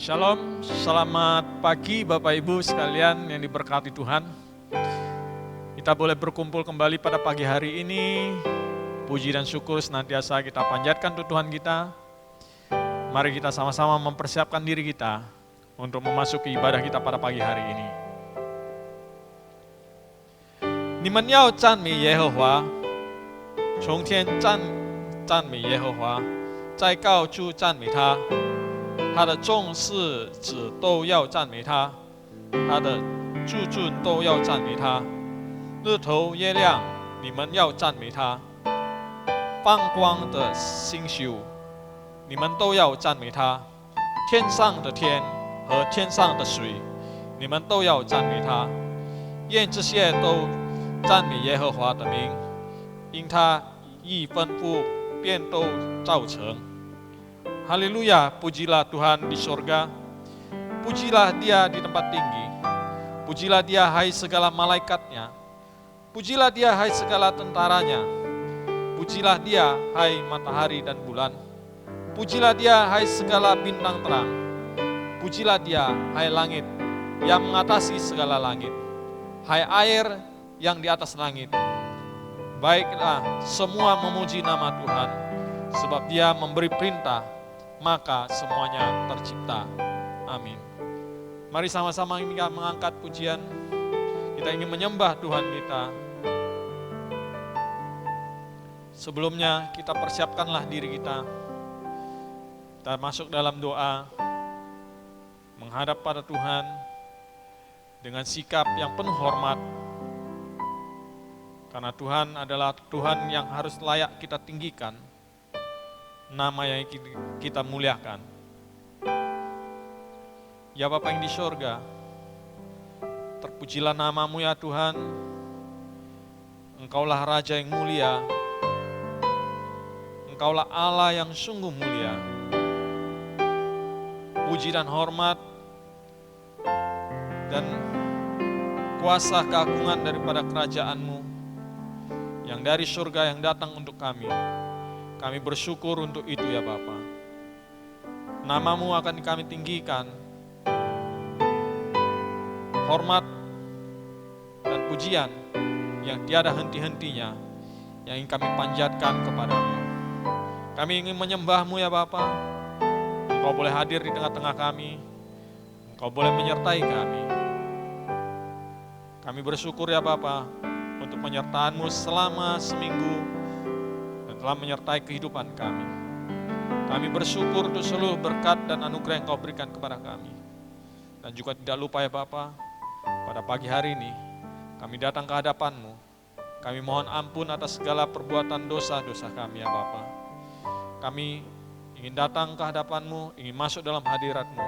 Shalom, selamat pagi Bapak Ibu sekalian yang diberkati Tuhan. Kita boleh berkumpul kembali pada pagi hari ini. Puji dan syukur senantiasa kita panjatkan untuk Tuhan kita. Mari kita sama-sama mempersiapkan diri kita untuk memasuki ibadah kita pada pagi hari ini. 你们要赞美耶和华，从天赞美耶和华，在高处赞美他。他的众士子都要赞美他，他的诸君都要赞美他。日头月亮，你们要赞美他；放光的星宿，你们都要赞美他。天上的天和天上的水，你们都要赞美他。愿这些都赞美耶和华的名，因他一吩咐，便都造成。Haleluya, pujilah Tuhan di sorga, pujilah Dia di tempat tinggi, pujilah Dia hai segala malaikatnya, pujilah Dia hai segala tentaranya, pujilah Dia hai matahari dan bulan, pujilah Dia hai segala bintang terang, pujilah Dia hai langit yang mengatasi segala langit, hai air yang di atas langit. Baiklah semua memuji nama Tuhan, sebab Dia memberi perintah, maka semuanya tercipta. Amin. Mari sama-sama kita mengangkat pujian. Kita ingin menyembah Tuhan kita. Sebelumnya kita persiapkanlah diri kita. Kita masuk dalam doa, menghadap pada Tuhan dengan sikap yang penuh hormat. Karena Tuhan adalah Tuhan yang harus layak kita tinggikan, nama yang kita muliakan. Ya Bapa yang di sorga, terpujilah namamu ya Tuhan. Engkaulah Raja yang mulia, Engkaulah Allah yang sungguh mulia. Puji dan hormat dan kuasa keagungan daripada kerajaan-Mu yang dari surga yang datang untuk kami. Kami bersyukur untuk itu ya Bapa. Namamu akan kami tinggikan. Hormat dan pujian yang tiada henti-hentinya yang ingin kami panjatkan kepadamu. Kami ingin menyembahmu ya Bapa. Engkau boleh hadir di tengah-tengah kami. Engkau boleh menyertai kami. Kami bersyukur ya Bapa untuk penyertaan-Mu selama seminggu telah menyertai kehidupan kami. Kami bersyukur untuk seluruh berkat dan anugerah yang Kau berikan kepada kami. Dan juga tidak lupa ya Bapa, pada pagi hari ini kami datang ke hadapan-Mu. Kami mohon ampun atas segala perbuatan dosa-dosa kami ya Bapa. Kami ingin datang ke hadapan-Mu, ingin masuk dalam hadirat-Mu.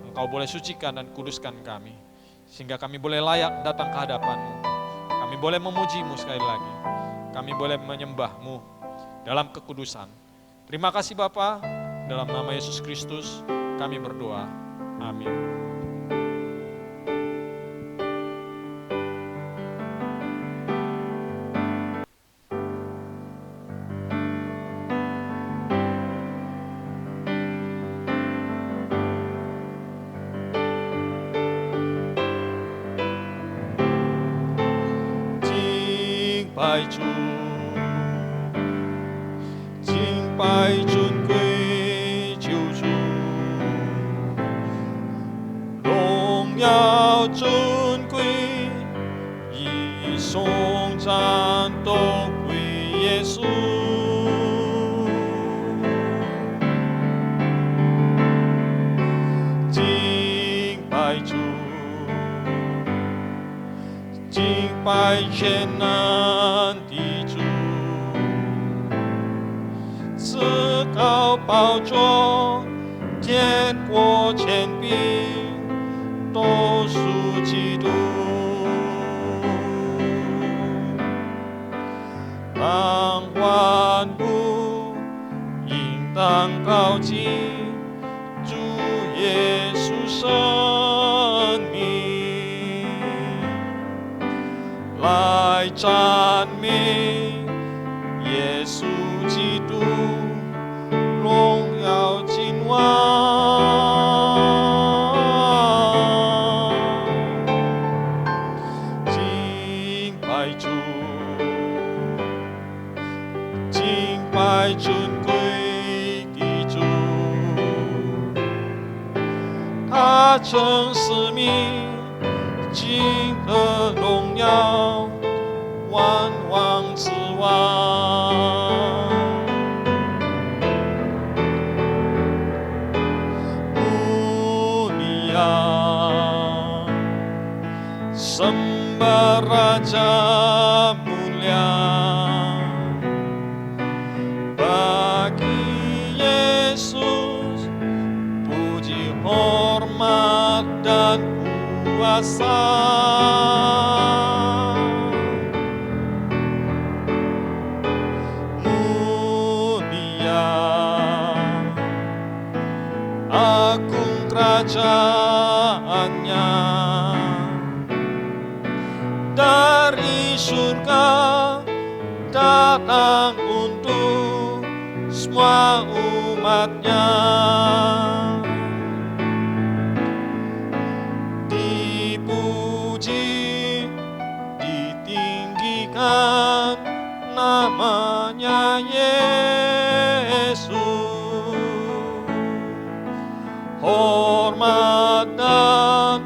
Engkau boleh sucikan dan kuduskan kami, sehingga kami boleh layak datang ke hadapan-Mu. Kami boleh memuji-Mu sekali lagi. Kami boleh menyembah-Mu dalam kekudusan. Terima kasih Bapa, dalam nama Yesus Kristus kami berdoa. Amin. Jing Bai Chu， 拜尊贵救主，荣耀尊贵，一颂赞都归耶稣。敬拜主，敬拜全能的主。至高宝座，天国权柄，都属基督。当万物应当高举主耶稣生命，来赞美耶稣基督。荣耀今晚。他称是名，尽得荣耀，万王之王。穆利亚，sembah Raja mulia, bagi Yesus puji hormat dan kuasa. Mulia, agung kerajaannya, dari surga datang untuk semua umatnya. Dipuji, ditinggikan namanya Yesus. Hormat dan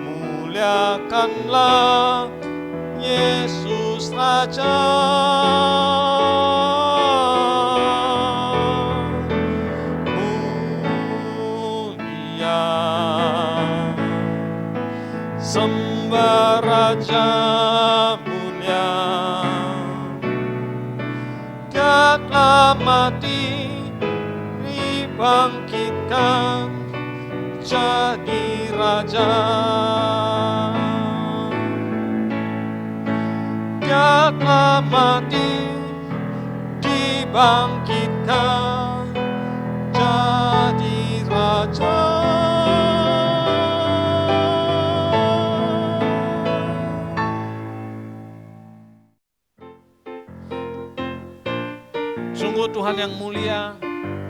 muliakanlah Yesus Raja. Mulia, sembah Raja mulia. Dia telah mati, dibangkitkan jadi Raja. Dia telah mati, dibangkitkan jadi Raja. Sungguh Tuhan yang mulia,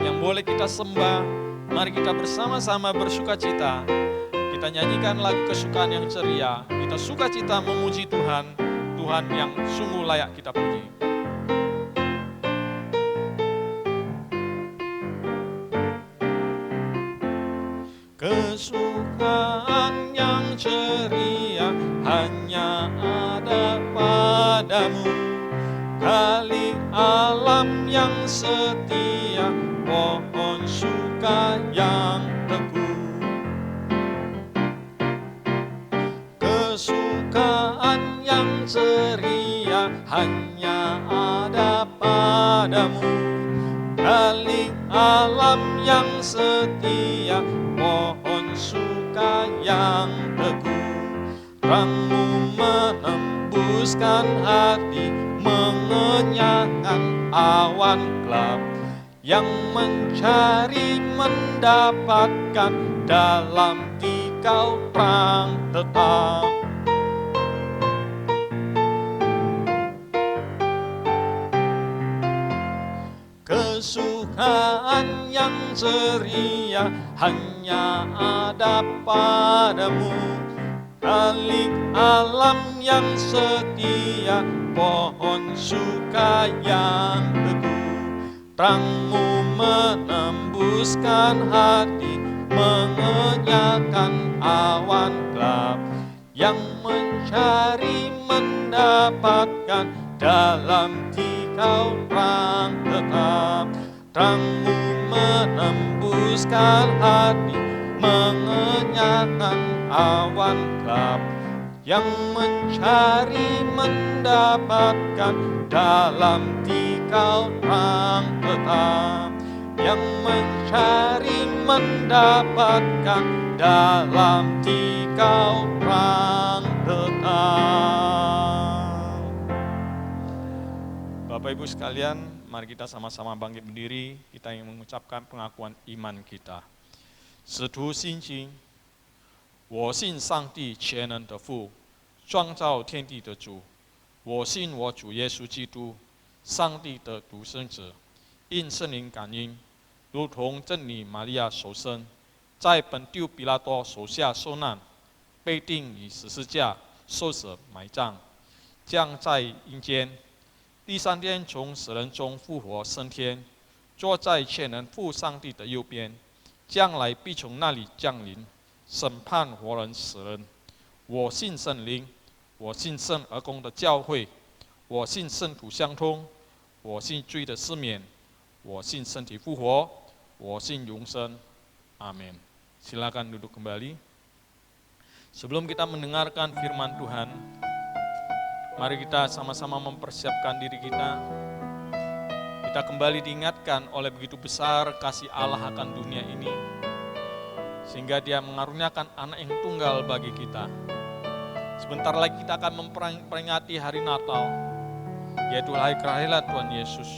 yang boleh kita sembah. Mari kita bersama-sama bersukacita. Kita nyanyikan lagu kesukaan yang ceria. Kita sukacita memuji Tuhan, Tuhan yang sungguh layak kita puji. Kesukaan yang ceria hanya ada padamu, kali alam yang setia, pohon suka yang teguh. Kesukaan yang ceria hanya ada padamu, kali alam yang setia, pohon suka yang teguh. Terangmu menembuskan hati, mengenyangkan awan gelap, yang mencari mendapatkan dalam Dikau terang tetap. Kesukaan yang ceria hanya ada padamu, kali alam yang setia, pohon suka yang teguh. Terangmu menembuskan hati, mengenyangkan awan gelap, yang mencari mendapatkan dalam Dikau terang tetap. Terangmu menembuskan hati, mengenyangkan awan gelap, yang mencari mendapatkan dalam Dikau terang tetap. Yang mencari mendapatkan dalam Dikau terang tetap. Bapak Ibu sekalian, mari kita sama-sama bangkit berdiri. Kita ingin mengucapkan pengakuan iman kita. 使徒信经，我信上帝全能的父，创造天地的主。我信我主耶稣基督，上帝的独生子，因圣灵感应，如同真理玛利亚所生，在本丢比拉多手下受难，被钉于十字架，受死埋葬，降在阴间，第3天从死人中复活升天，坐在全能父上帝的右边，将来必从那里降临，审判活人死人。我信圣灵，我信圣而公的教会，我信圣土相通，我信罪的赦免，我信身体复活，我信永生。Amin. Silakan duduk kembali. Sebelum kita mendengarkan firman Tuhan, mari kita sama-sama mempersiapkan diri kita. Kita kembali diingatkan oleh begitu besar kasih Allah akan dunia ini, sehingga Dia mengaruniakan anak yang tunggal bagi kita. Sebentar lagi kita akan memperingati hari Natal, yaitu hari kelahiran Tuhan Yesus,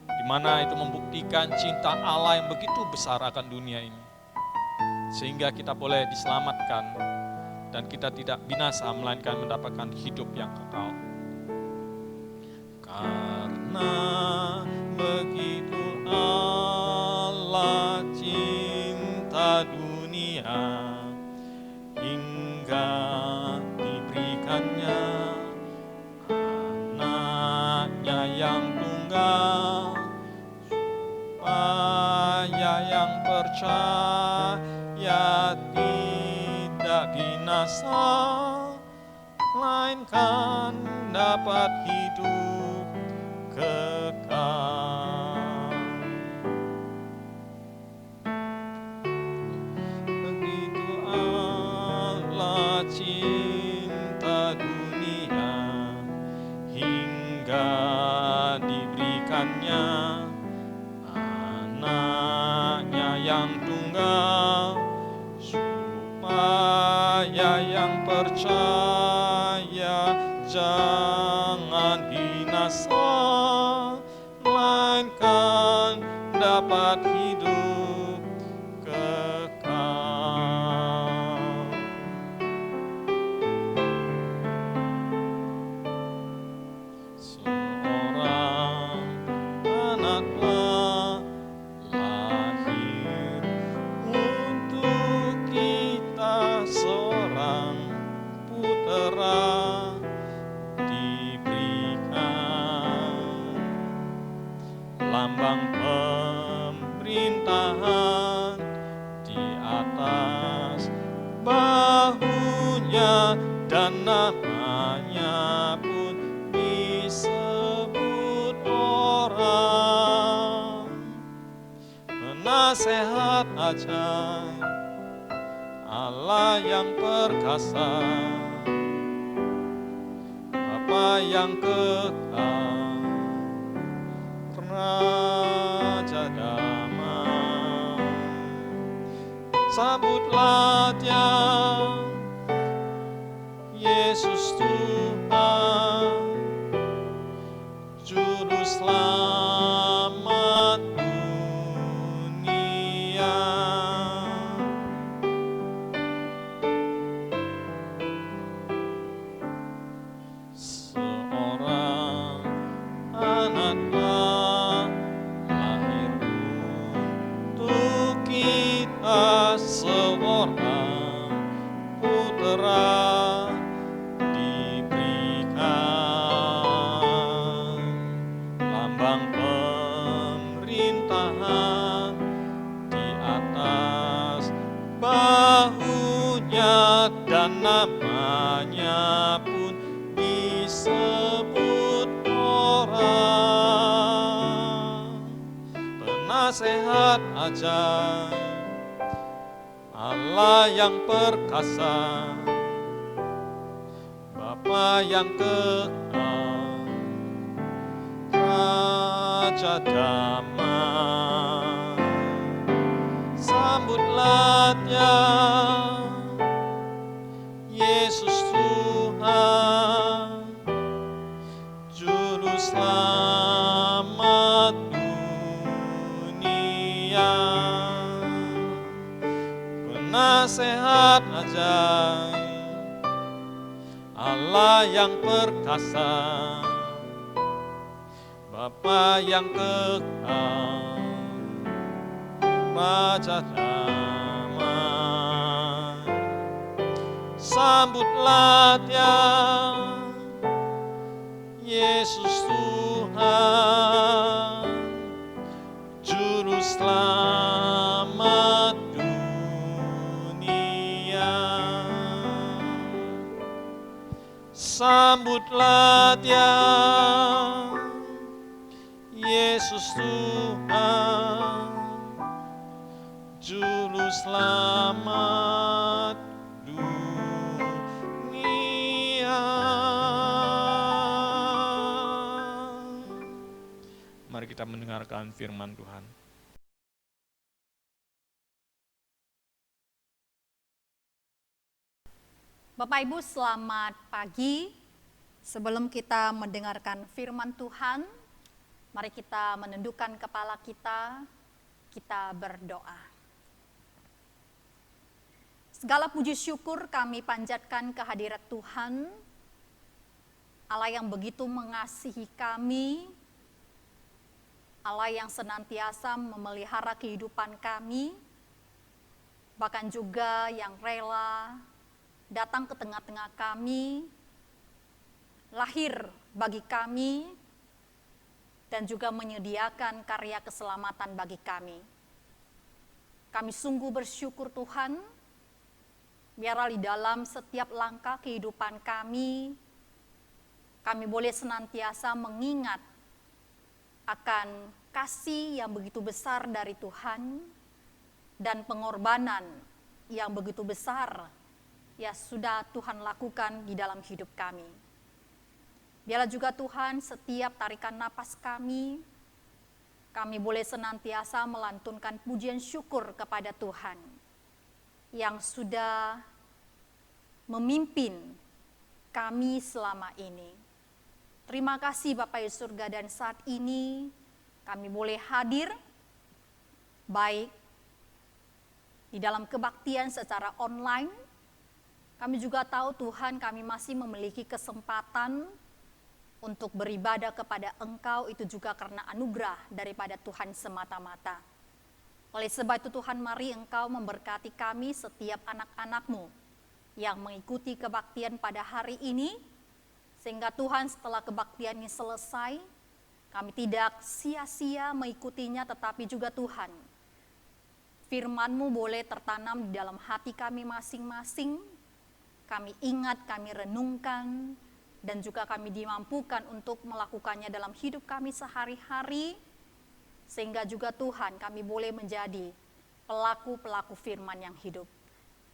di mana itu membuktikan cinta Allah yang begitu besar akan dunia ini, sehingga kita boleh diselamatkan dan kita tidak binasa, melainkan mendapatkan hidup yang kekal. Karena begitu Allah cinta dunia, hingga diberikannya anaknya yang tunggal, supaya yang percaya tidak binasa, melainkan dapat hidup kekal. Begitu Allah cinta dunia, hingga diberikannya anaknya yang tunggal, supaya yang percaya jangan binasa, melainkan dapat hidup kekal. Seorang anaklah lahir untuk kita, seorang putera diberikan, lambang pemerintahan di atas bahunya, dan namanya pun disebut orang penasehat ajaib, Allah yang perkasa, Bapa yang kekal, Raja damai. Sambutlah Dia, Yesus Tuhan, Juru Selamat dunia. Seorang anaklah lahir untuk kita, seorang putera diberikan, lambang pemerintahan di atas bahunya, dan namanya pun disebut orang penasehat ajaib, Allah yang perkasa, Bapa yang kekal, Raja damai. Sambutlah Dia, Yesus Tuhan, Juru Selamat dunia. Penasehat ajaib, Allah yang perkasa, Bapa yang kekal, Raja damai. Sambutlah Dia, Yesus Tuhan, Juru Selamat dunia. Sambutlah Dia, Yesus Tuhan, Juru Selamat dunia. Mari kita mendengarkan firman Tuhan. Bapak Ibu, selamat pagi. Sebelum kita mendengarkan firman Tuhan, mari kita menundukkan kepala kita berdoa. Segala puji syukur kami panjatkan kehadirat Tuhan, Allah yang begitu mengasihi kami, Allah yang senantiasa memelihara kehidupan kami, bahkan juga yang rela datang ke tengah-tengah kami, lahir bagi kami, dan juga menyediakan karya keselamatan bagi kami. Kami sungguh bersyukur Tuhan, biarlah di dalam setiap langkah kehidupan kami boleh senantiasa mengingat akan kasih yang begitu besar dari Tuhan, dan pengorbanan yang begitu besar ya sudah Tuhan lakukan di dalam hidup kami. Biarlah juga Tuhan setiap tarikan napas kami boleh senantiasa melantunkan pujian syukur kepada Tuhan yang sudah memimpin kami selama ini. Terima kasih Bapa di surga, dan saat ini kami boleh hadir baik di dalam kebaktian secara online. Kami juga tahu Tuhan, kami masih memiliki kesempatan untuk beribadah kepada Engkau, itu juga karena anugerah daripada Tuhan semata-mata. Oleh sebab itu Tuhan, mari Engkau memberkati kami setiap anak-anak-Mu yang mengikuti kebaktian pada hari ini, sehingga Tuhan setelah kebaktian ini selesai, kami tidak sia-sia mengikutinya, tetapi juga Tuhan, firman-Mu boleh tertanam di dalam hati kami masing-masing. Kami ingat, kami renungkan, dan juga kami dimampukan untuk melakukannya dalam hidup kami sehari-hari, sehingga juga Tuhan kami boleh menjadi pelaku-pelaku firman yang hidup.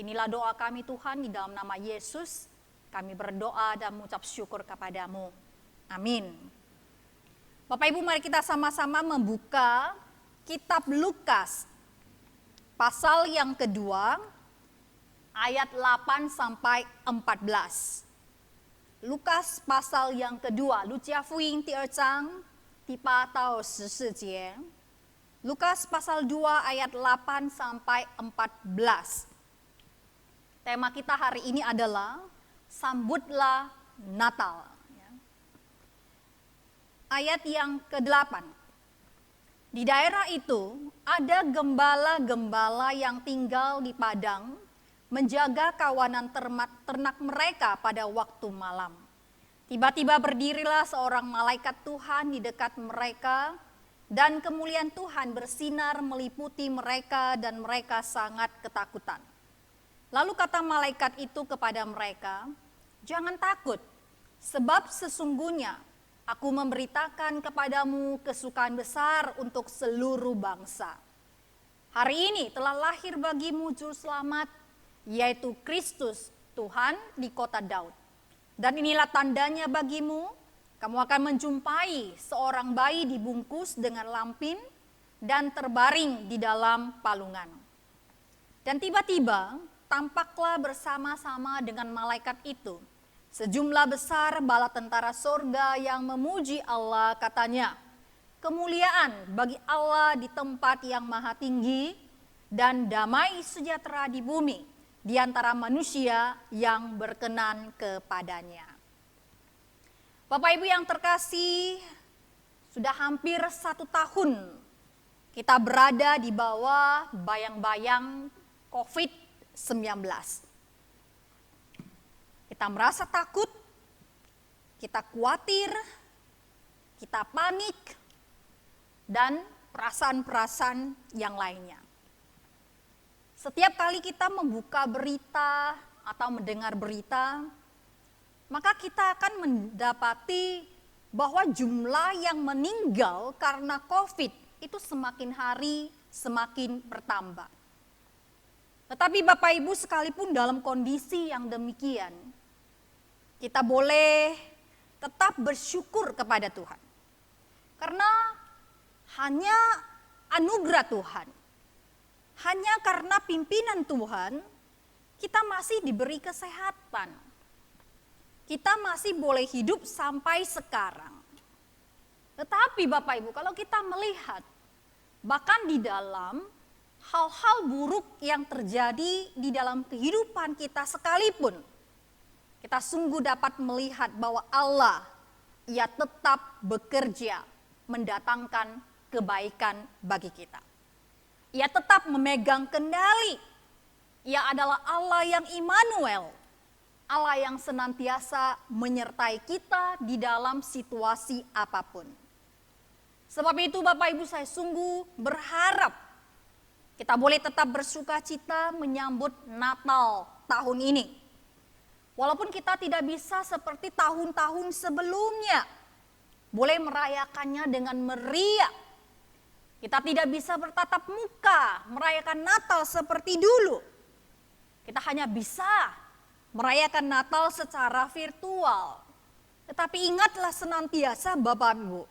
Inilah doa kami Tuhan, di dalam nama Yesus kami berdoa dan mengucap syukur kepadamu. Amin. Bapak Ibu, mari kita sama-sama membuka kitab Lukas, pasal yang kedua, ayat 8 sampai 14. Lukas pasal yang kedua, 路加福音第2章第8到14节. Lukas pasal 2 ayat 8 sampai 14. Tema kita hari ini adalah sambutlah Natal. Ayat yang ke-8. Di daerah itu ada gembala-gembala yang tinggal di padang, menjaga kawanan ternak mereka pada waktu malam. Tiba-tiba berdirilah seorang malaikat Tuhan di dekat mereka, dan kemuliaan Tuhan bersinar meliputi mereka, dan mereka sangat ketakutan. Lalu kata malaikat itu kepada mereka, "Jangan takut, sebab sesungguhnya aku memberitakan kepadamu kesukaan besar untuk seluruh bangsa. Hari ini telah lahir bagimu Juru Selamat, yaitu Kristus Tuhan di kota Daud. Dan inilah tandanya bagimu, kamu akan menjumpai seorang bayi dibungkus dengan lampin dan terbaring di dalam palungan." Dan tiba-tiba tampaklah bersama-sama dengan malaikat itu sejumlah besar bala tentara sorga yang memuji Allah, katanya, "Kemuliaan bagi Allah di tempat yang maha tinggi, dan damai sejahtera di bumi di antara manusia yang berkenan kepadanya." Bapak Ibu yang terkasih, sudah hampir 1 tahun kita berada di bawah bayang-bayang COVID-19. Kita merasa takut, kita khawatir, kita panik, dan perasaan-perasaan yang lainnya. Setiap kali kita membuka berita atau mendengar berita, maka kita akan mendapati bahwa jumlah yang meninggal karena COVID itu semakin hari semakin bertambah. Tetapi Bapak Ibu, sekalipun dalam kondisi yang demikian, kita boleh tetap bersyukur kepada Tuhan. Karena hanya anugerah Tuhan, hanya karena pimpinan Tuhan, kita masih diberi kesehatan. Kita masih boleh hidup sampai sekarang. Tetapi Bapak Ibu, kalau kita melihat, bahkan di dalam hal-hal buruk yang terjadi di dalam kehidupan kita sekalipun, kita sungguh dapat melihat bahwa Allah, Ia tetap bekerja mendatangkan kebaikan bagi kita. Ia tetap memegang kendali. Ia adalah Allah yang Immanuel, Allah yang senantiasa menyertai kita di dalam situasi apapun. Sebab itu Bapak Ibu, saya sungguh berharap kita boleh tetap bersuka cita menyambut Natal tahun ini. Walaupun kita tidak bisa seperti tahun-tahun sebelumnya, boleh merayakannya dengan meriah. Kita tidak bisa bertatap muka merayakan Natal seperti dulu. Kita hanya bisa merayakan Natal secara virtual. Tetapi ingatlah senantiasa Bapak Ibu,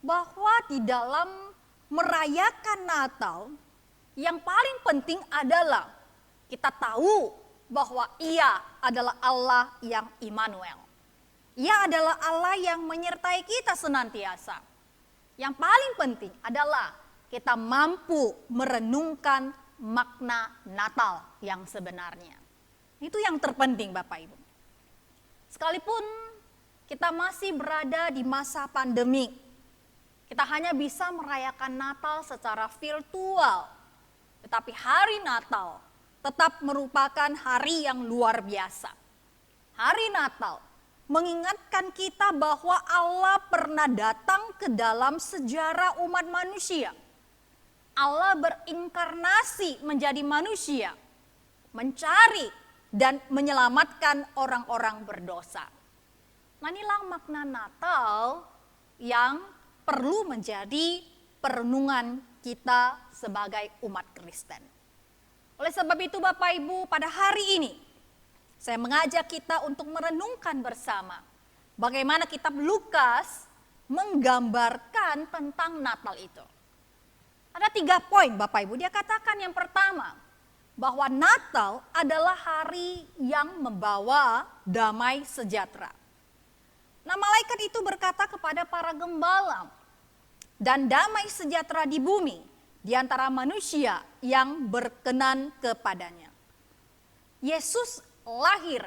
bahwa di dalam merayakan Natal, yang paling penting adalah kita tahu bahwa Ia adalah Allah yang Immanuel. Ia adalah Allah yang menyertai kita senantiasa. Yang paling penting adalah kita mampu merenungkan makna Natal yang sebenarnya. Itu yang terpenting Bapak Ibu. Sekalipun kita masih berada di masa pandemi, kita hanya bisa merayakan Natal secara virtual. Tetapi hari Natal tetap merupakan hari yang luar biasa. Hari Natal mengingatkan kita bahwa Allah pernah datang ke dalam sejarah umat manusia. Allah berinkarnasi menjadi manusia, mencari dan menyelamatkan orang-orang berdosa. Nah, inilah makna Natal yang perlu menjadi perenungan kita sebagai umat Kristen. Oleh sebab itu Bapak Ibu, pada hari ini saya mengajak kita untuk merenungkan bersama bagaimana kitab Lukas menggambarkan tentang Natal itu. Ada 3 poin Bapak Ibu. Dia katakan yang pertama, bahwa Natal adalah hari yang membawa damai sejahtera. Nah, malaikat itu berkata kepada para gembala, dan damai sejahtera di bumi di antara manusia yang berkenan kepadanya. Yesus lahir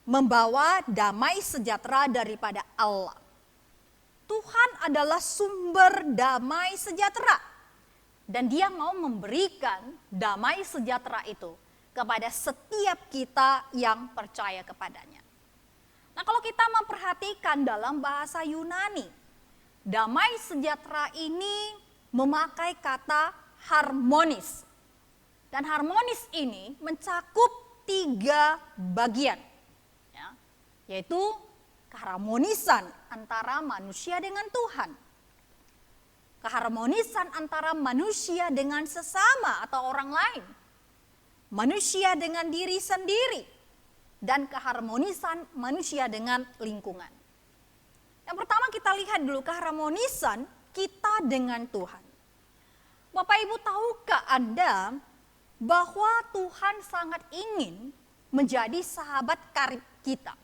membawa damai sejahtera daripada Allah. Tuhan adalah sumber damai sejahtera. Dan Dia mau memberikan damai sejahtera itu kepada setiap kita yang percaya kepadanya. Nah, kalau kita memperhatikan dalam bahasa Yunani, damai sejahtera ini memakai kata harmonis. Dan harmonis ini mencakup 3 bagian, ya, yaitu keharmonisan antara manusia dengan Tuhan, keharmonisan antara manusia dengan sesama atau orang lain, manusia dengan diri sendiri, dan keharmonisan manusia dengan lingkungan. Yang pertama kita lihat dulu keharmonisan kita dengan Tuhan. Bapak Ibu, tahukah Anda bahwa Tuhan sangat ingin menjadi sahabat karib kita?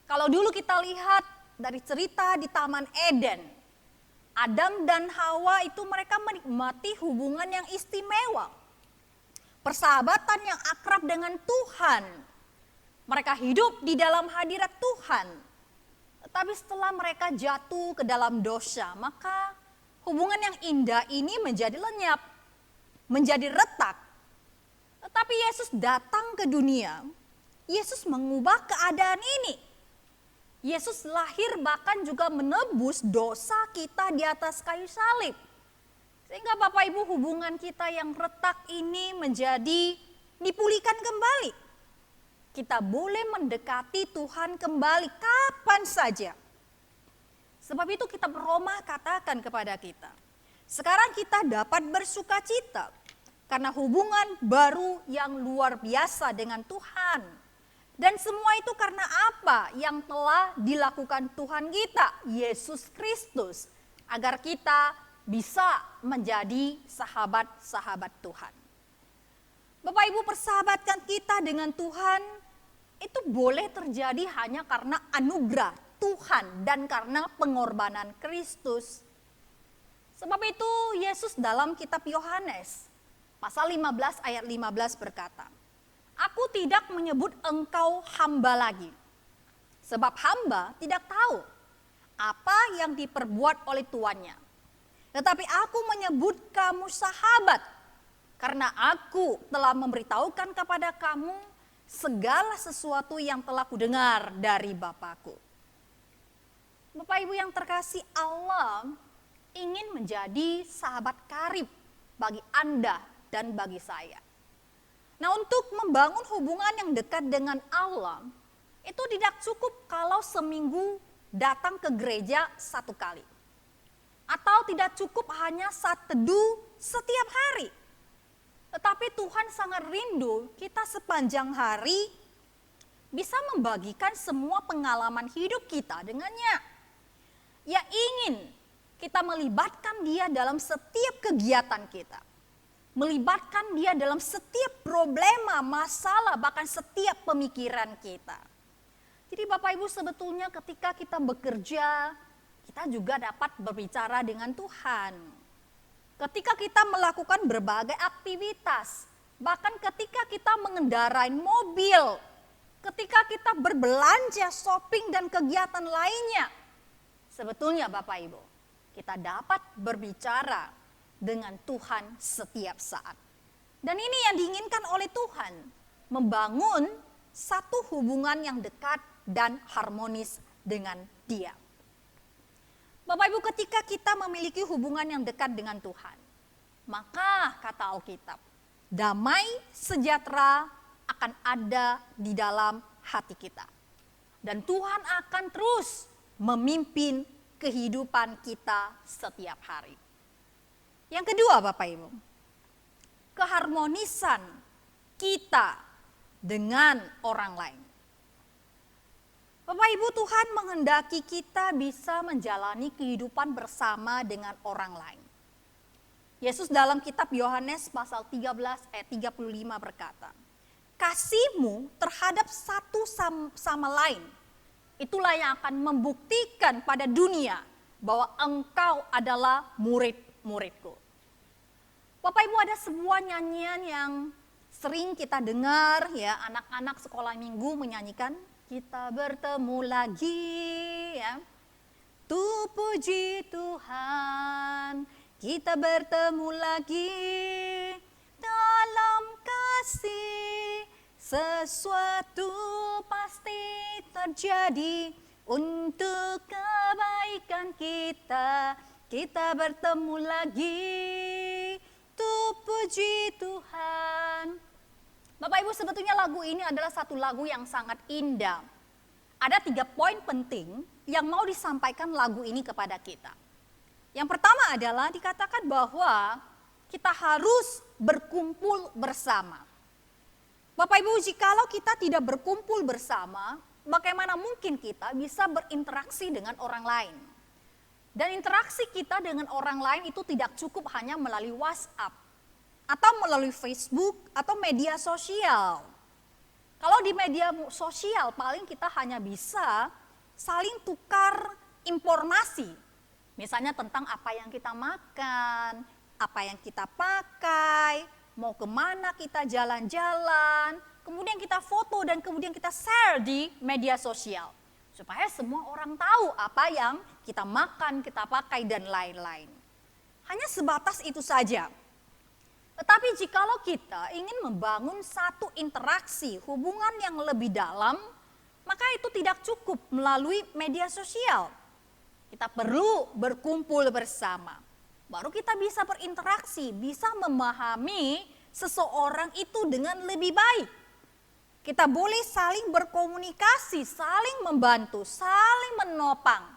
Kalau dulu kita lihat dari cerita di Taman Eden, Adam dan Hawa itu mereka menikmati hubungan yang istimewa. Persahabatan yang akrab dengan Tuhan. Mereka hidup di dalam hadirat Tuhan. Tetapi setelah mereka jatuh ke dalam dosa, maka hubungan yang indah ini menjadi lenyap, menjadi retak. Tetapi Yesus datang ke dunia, Yesus mengubah keadaan ini. Yesus lahir bahkan juga menebus dosa kita di atas kayu salib. Sehingga Bapak Ibu, hubungan kita yang retak ini menjadi dipulihkan kembali. kita boleh mendekati Tuhan kembali kapan saja. Sebab itu kitab Roma katakan kepada kita, sekarang kita dapat bersuka cita karena hubungan baru yang luar biasa dengan Tuhan. Dan semua itu karena apa yang telah dilakukan Tuhan kita, Yesus Kristus, agar kita bisa menjadi sahabat-sahabat Tuhan. Bapak Ibu, persahabatan kita dengan Tuhan itu boleh terjadi hanya karena anugerah Tuhan dan karena pengorbanan Kristus. Sebab itu Yesus dalam kitab Yohanes pasal 15 ayat 15 berkata, "Aku tidak menyebut engkau hamba lagi, sebab hamba tidak tahu apa yang diperbuat oleh tuannya. Tetapi aku menyebut kamu sahabat, karena aku telah memberitahukan kepada kamu segala sesuatu yang telah kudengar dari Bapakku." Bapak Ibu yang terkasih, Allah ingin menjadi sahabat karib bagi Anda dan bagi saya. Nah, untuk membangun hubungan yang dekat dengan Allah, itu tidak cukup kalau seminggu datang ke gereja 1 kali. Atau tidak cukup hanya saat teduh setiap hari. Tetapi Tuhan sangat rindu kita sepanjang hari bisa membagikan semua pengalaman hidup kita dengannya. Ya, ingin kita melibatkan Dia dalam setiap kegiatan kita. Melibatkan Dia dalam setiap problema, masalah, bahkan setiap pemikiran kita. Jadi Bapak Ibu, sebetulnya ketika kita bekerja, kita juga dapat berbicara dengan Tuhan. Ketika kita melakukan berbagai aktivitas, bahkan ketika kita mengendarai mobil, ketika kita berbelanja, shopping, dan kegiatan lainnya, sebetulnya Bapak Ibu, kita dapat berbicara dengan Tuhan setiap saat. Dan ini yang diinginkan oleh Tuhan, membangun satu hubungan yang dekat dan harmonis dengan Dia. Bapak Ibu, ketika kita memiliki hubungan yang dekat dengan Tuhan, maka kata Alkitab, damai sejahtera akan ada di dalam hati kita. Dan Tuhan akan terus memimpin kehidupan kita setiap hari. Yang kedua Bapak Ibu, keharmonisan kita dengan orang lain. Bapak Ibu, Tuhan menghendaki kita bisa menjalani kehidupan bersama dengan orang lain. Yesus dalam kitab Yohanes pasal 13 ayat 35 berkata, "Kasihmu terhadap satu sama lain, itulah yang akan membuktikan pada dunia bahwa engkau adalah murid-muridku." Bapak Ibu, ada sebuah nyanyian yang sering kita dengar, ya, anak-anak sekolah minggu menyanyikan, "Kita bertemu lagi, ya. Tu puji Tuhan, kita bertemu lagi dalam kasih, sesuatu pasti terjadi untuk kebaikan kita. Kita bertemu lagi, tu puji Tuhan." Bapak Ibu, sebetulnya lagu ini adalah satu lagu yang sangat indah. Ada 3 poin penting yang mau disampaikan lagu ini kepada kita. Yang pertama adalah dikatakan bahwa kita harus berkumpul bersama. Bapak Ibu, jikalau kita tidak berkumpul bersama, bagaimana mungkin kita bisa berinteraksi dengan orang lain? Dan interaksi kita dengan orang lain itu tidak cukup hanya melalui WhatsApp atau melalui Facebook atau media sosial. Kalau di media sosial paling kita hanya bisa saling tukar informasi. Misalnya tentang apa yang kita makan, apa yang kita pakai, mau kemana kita jalan-jalan, kemudian kita foto dan kemudian kita share di media sosial. Supaya semua orang tahu apa yang kita makan, kita pakai dan lain-lain. Hanya sebatas itu saja. Tetapi jikalau kita ingin membangun satu interaksi, hubungan yang lebih dalam, maka itu tidak cukup melalui media sosial. Kita perlu berkumpul bersama. Baru kita bisa berinteraksi, bisa memahami seseorang itu dengan lebih baik. Kita boleh saling berkomunikasi, saling membantu, saling menopang,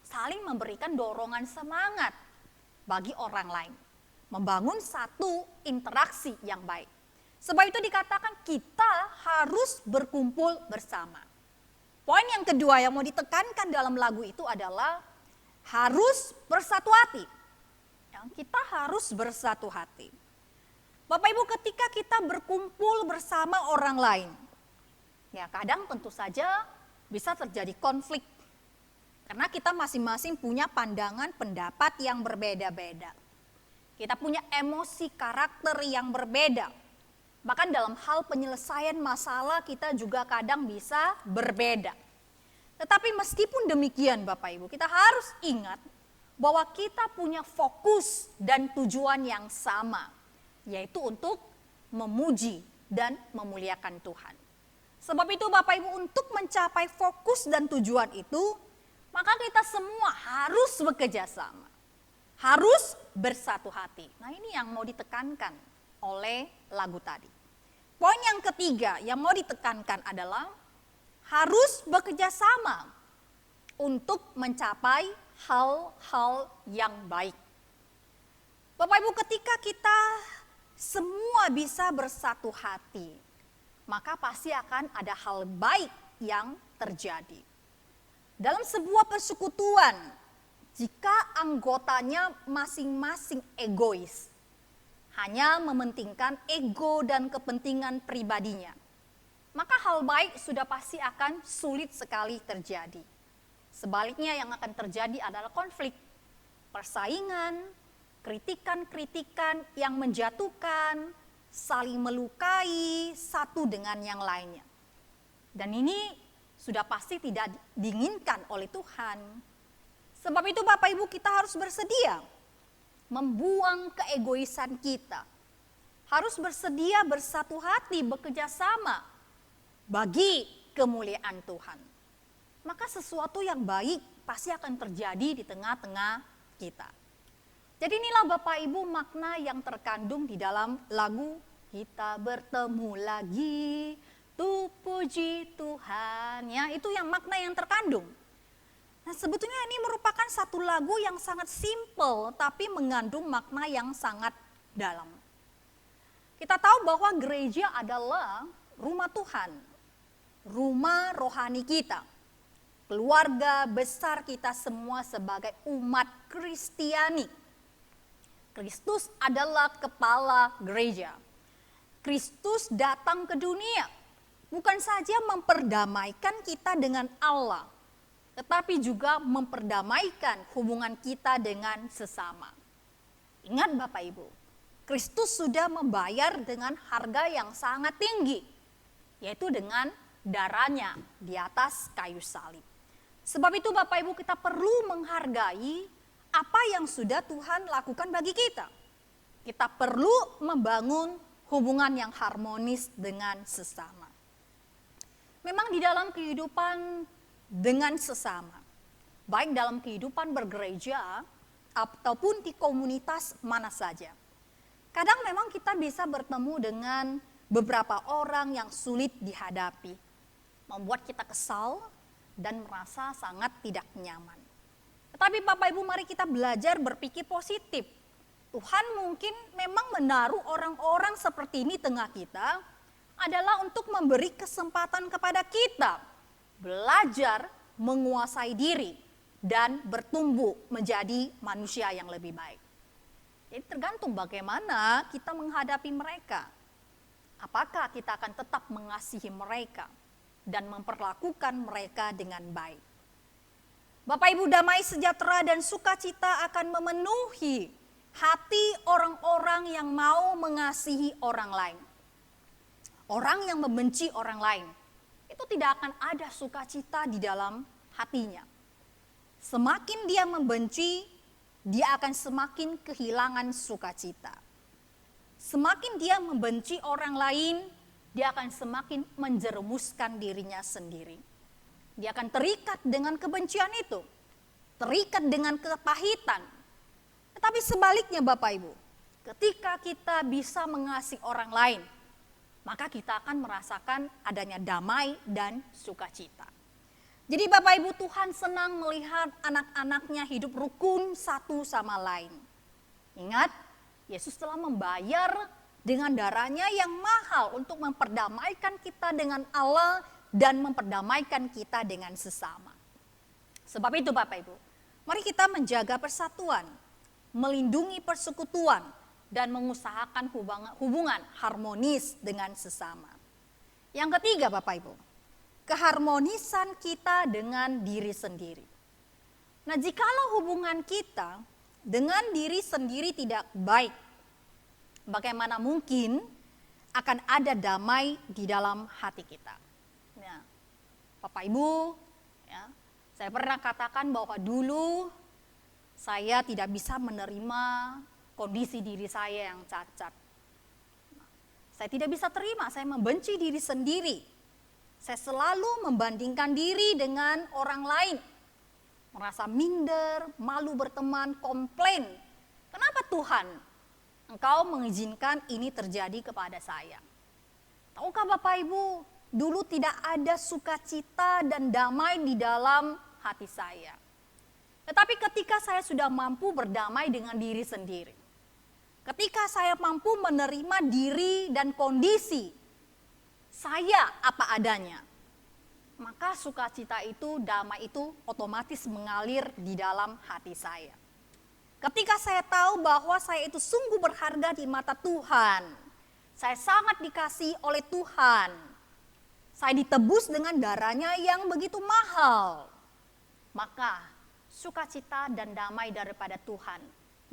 saling memberikan dorongan semangat bagi orang lain. Membangun satu interaksi yang baik. Sebab itu dikatakan kita harus berkumpul bersama. Poin yang kedua yang mau ditekankan dalam lagu itu adalah harus bersatu hati. Kita harus bersatu hati. Bapak Ibu, ketika kita berkumpul bersama orang lain, ya kadang tentu saja bisa terjadi konflik. Karena kita masing-masing punya pandangan pendapat yang berbeda-beda. Kita punya emosi karakter yang berbeda. Bahkan dalam hal penyelesaian masalah kita juga kadang bisa berbeda. Tetapi meskipun demikian Bapak Ibu, kita harus ingat bahwa kita punya fokus dan tujuan yang sama, yaitu untuk memuji dan memuliakan Tuhan. Sebab itu Bapak Ibu, untuk mencapai fokus dan tujuan itu, maka kita semua harus bekerja sama. Harus bersatu hati. Nah, ini yang mau ditekankan oleh lagu tadi. Poin yang ketiga yang mau ditekankan adalah harus bekerja sama untuk mencapai hal-hal yang baik. Bapak Ibu, ketika kita semua bisa bersatu hati, maka pasti akan ada hal baik yang terjadi. Dalam sebuah persekutuan, jika anggotanya masing-masing egois, hanya mementingkan ego dan kepentingan pribadinya, maka hal baik sudah pasti akan sulit sekali terjadi. Sebaliknya yang akan terjadi adalah konflik, persaingan, kritikan-kritikan yang menjatuhkan, saling melukai satu dengan yang lainnya. Dan ini sudah pasti tidak diinginkan oleh Tuhan. Sebab itu Bapak Ibu, kita harus bersedia membuang keegoisan kita. Harus bersedia bersatu hati, bekerja sama bagi kemuliaan Tuhan. Maka sesuatu yang baik pasti akan terjadi di tengah-tengah kita. Jadi inilah Bapak Ibu makna yang terkandung di dalam lagu Kita Bertemu Lagi, Tu Puji Tuhan. Ya, itu yang makna yang terkandung. Nah, sebetulnya ini merupakan satu lagu yang sangat simple tapi mengandung makna yang sangat dalam. Kita tahu bahwa gereja adalah rumah Tuhan, rumah rohani kita, keluarga besar kita semua sebagai umat Kristiani. Kristus adalah kepala gereja. Kristus datang ke dunia bukan saja memperdamaikan kita dengan Allah, tetapi juga memperdamaikan hubungan kita dengan sesama. Ingat Bapak Ibu, Kristus sudah membayar dengan harga yang sangat tinggi, yaitu dengan darahnya di atas kayu salib. Sebab itu Bapak Ibu, kita perlu menghargai apa yang sudah Tuhan lakukan bagi kita. Kita perlu membangun hubungan yang harmonis dengan sesama. Memang di dalam kehidupan dengan sesama, baik dalam kehidupan bergereja ataupun di komunitas mana saja, kadang memang kita bisa bertemu dengan beberapa orang yang sulit dihadapi, membuat kita kesal dan merasa sangat tidak nyaman. Tetapi Bapak Ibu, mari kita belajar berpikir positif. Tuhan mungkin memang menaruh orang-orang seperti ini tengah kita adalah untuk memberi kesempatan kepada kita belajar menguasai diri dan bertumbuh menjadi manusia yang lebih baik. Jadi tergantung bagaimana kita menghadapi mereka. Apakah kita akan tetap mengasihi mereka dan memperlakukan mereka dengan baik. Bapak Ibu, damai sejahtera dan sukacita akan memenuhi hati orang-orang yang mau mengasihi orang lain. Orang yang membenci orang lain, itu tidak akan ada sukacita di dalam hatinya. Semakin dia membenci, dia akan semakin kehilangan sukacita. Semakin dia membenci orang lain, dia akan semakin menjerumuskan dirinya sendiri. Dia akan terikat dengan kebencian itu, terikat dengan kepahitan. Tetapi sebaliknya Bapak Ibu, ketika kita bisa mengasihi orang lain, maka kita akan merasakan adanya damai dan sukacita. Jadi Bapak Ibu, Tuhan senang melihat anak-anaknya hidup rukun satu sama lain. Ingat, Yesus telah membayar dengan darahnya yang mahal untuk memperdamaikan kita dengan Allah dan memperdamaikan kita dengan sesama. Sebab itu Bapak Ibu, mari kita menjaga persatuan, melindungi persekutuan, dan mengusahakan hubungan harmonis dengan sesama. Yang ketiga Bapak Ibu, keharmonisan kita dengan diri sendiri. Nah, jikalau hubungan kita dengan diri sendiri tidak baik, bagaimana mungkin akan ada damai di dalam hati kita? Nah, Bapak Ibu, ya, saya pernah katakan bahwa dulu saya tidak bisa menerima kondisi diri saya yang cacat. Saya tidak bisa terima, saya membenci diri sendiri. Saya selalu membandingkan diri dengan orang lain. Merasa minder, malu berteman, komplain. Kenapa Tuhan Engkau mengizinkan ini terjadi kepada saya? Tahukah Bapak Ibu, dulu tidak ada sukacita dan damai di dalam hati saya. Tetapi ketika saya sudah mampu berdamai dengan diri sendiri, ketika saya mampu menerima diri dan kondisi saya apa adanya, maka sukacita itu, damai itu otomatis mengalir di dalam hati saya. Ketika saya tahu bahwa saya itu sungguh berharga di mata Tuhan, saya sangat dikasihi oleh Tuhan, saya ditebus dengan darahnya yang begitu mahal, maka sukacita dan damai daripada Tuhan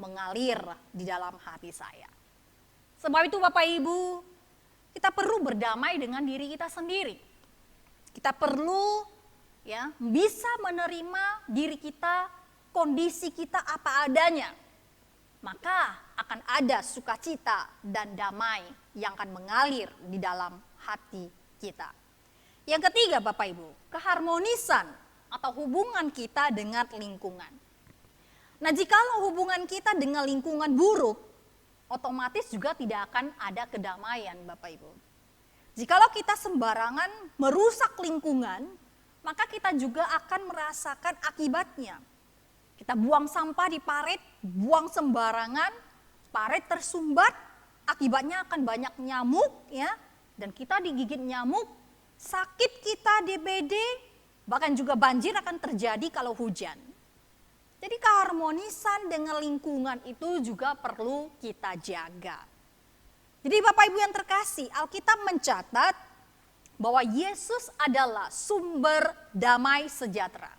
mengalir di dalam hati saya. Sebab itu Bapak Ibu, kita perlu berdamai dengan diri kita sendiri. Kita perlu ya bisa menerima diri kita, kondisi kita apa adanya. Maka akan ada sukacita dan damai yang akan mengalir di dalam hati kita. Yang ketiga Bapak Ibu, keharmonisan atau hubungan kita dengan lingkungan. Nah, jikalau hubungan kita dengan lingkungan buruk, otomatis juga tidak akan ada kedamaian Bapak Ibu. Jikalau kita sembarangan merusak lingkungan, maka kita juga akan merasakan akibatnya. Kita buang sampah di parit, buang sembarangan, parit tersumbat, akibatnya akan banyak nyamuk ya, dan kita digigit nyamuk, sakit kita DBD, bahkan juga banjir akan terjadi kalau hujan. Jadi keharmonisan dengan lingkungan itu juga perlu kita jaga. Jadi Bapak Ibu yang terkasih, Alkitab mencatat bahwa Yesus adalah sumber damai sejahtera.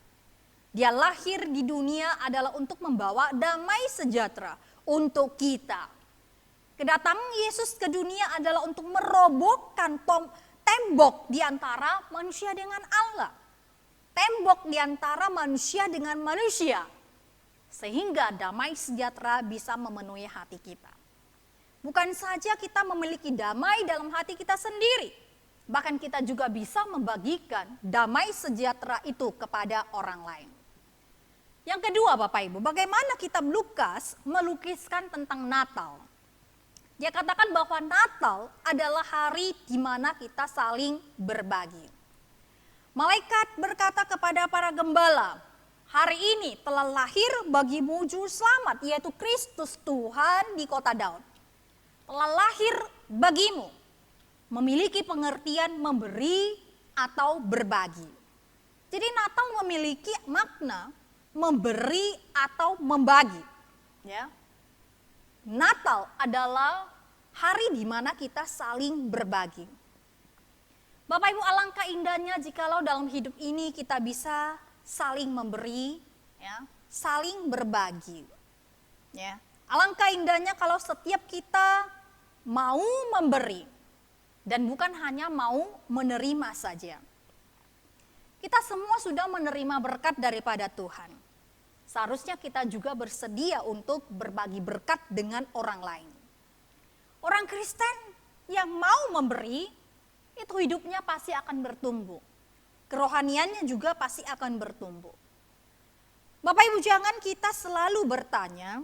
Dia lahir di dunia adalah untuk membawa damai sejahtera untuk kita. Kedatangan Yesus ke dunia adalah untuk merobohkan tembok di antara manusia dengan Allah. Tembok di antara manusia dengan manusia, sehingga damai sejahtera bisa memenuhi hati kita. Bukan saja kita memiliki damai dalam hati kita sendiri, bahkan kita juga bisa membagikan damai sejahtera itu kepada orang lain. Yang kedua Bapak Ibu, bagaimana kitab Lukas melukiskan tentang Natal? Dia katakan bahwa Natal adalah hari di mana kita saling berbagi. Malaikat berkata kepada para gembala, hari ini telah lahir bagimu juru selamat, yaitu Kristus Tuhan di kota Daud. Telah lahir bagimu, memiliki pengertian memberi atau berbagi. Jadi Natal memiliki makna memberi atau membagi. Ya. Natal adalah hari di mana kita saling berbagi. Bapak Ibu, alangkah indahnya jikalau dalam hidup ini kita bisa saling memberi, ya, saling berbagi. Ya. Alangkah indahnya kalau setiap kita mau memberi dan bukan hanya mau menerima saja. Kita semua sudah menerima berkat daripada Tuhan. Seharusnya kita juga bersedia untuk berbagi berkat dengan orang lain. Orang Kristen yang mau memberi, itu hidupnya pasti akan bertumbuh. Kerohaniannya juga pasti akan bertumbuh. Bapak Ibu, jangan kita selalu bertanya,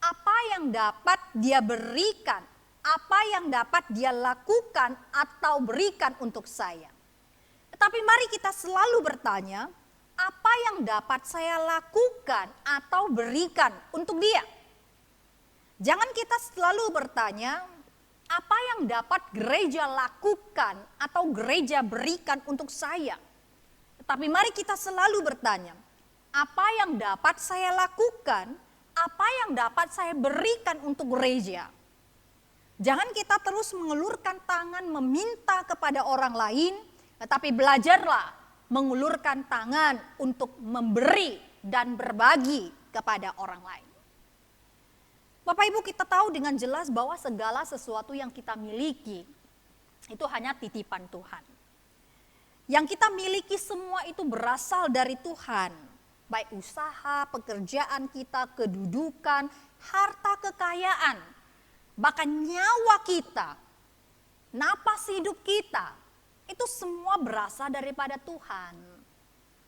apa yang dapat dia berikan apa yang dapat dia lakukan atau berikan untuk saya. Tetapi mari kita selalu bertanya, apa yang dapat saya lakukan atau berikan untuk dia? Jangan kita selalu bertanya, apa yang dapat gereja lakukan atau gereja berikan untuk saya? Tetapi mari kita selalu bertanya, apa yang dapat saya lakukan, apa yang dapat saya berikan untuk gereja? Jangan kita terus mengulurkan tangan meminta kepada orang lain, tetapi belajarlah mengulurkan tangan untuk memberi dan berbagi kepada orang lain. Bapak Ibu, kita tahu dengan jelas bahwa segala sesuatu yang kita miliki itu hanya titipan Tuhan. Yang kita miliki semua itu berasal dari Tuhan. Baik usaha, pekerjaan kita, kedudukan, harta kekayaan, bahkan nyawa kita, napas hidup kita, itu semua berasal daripada Tuhan.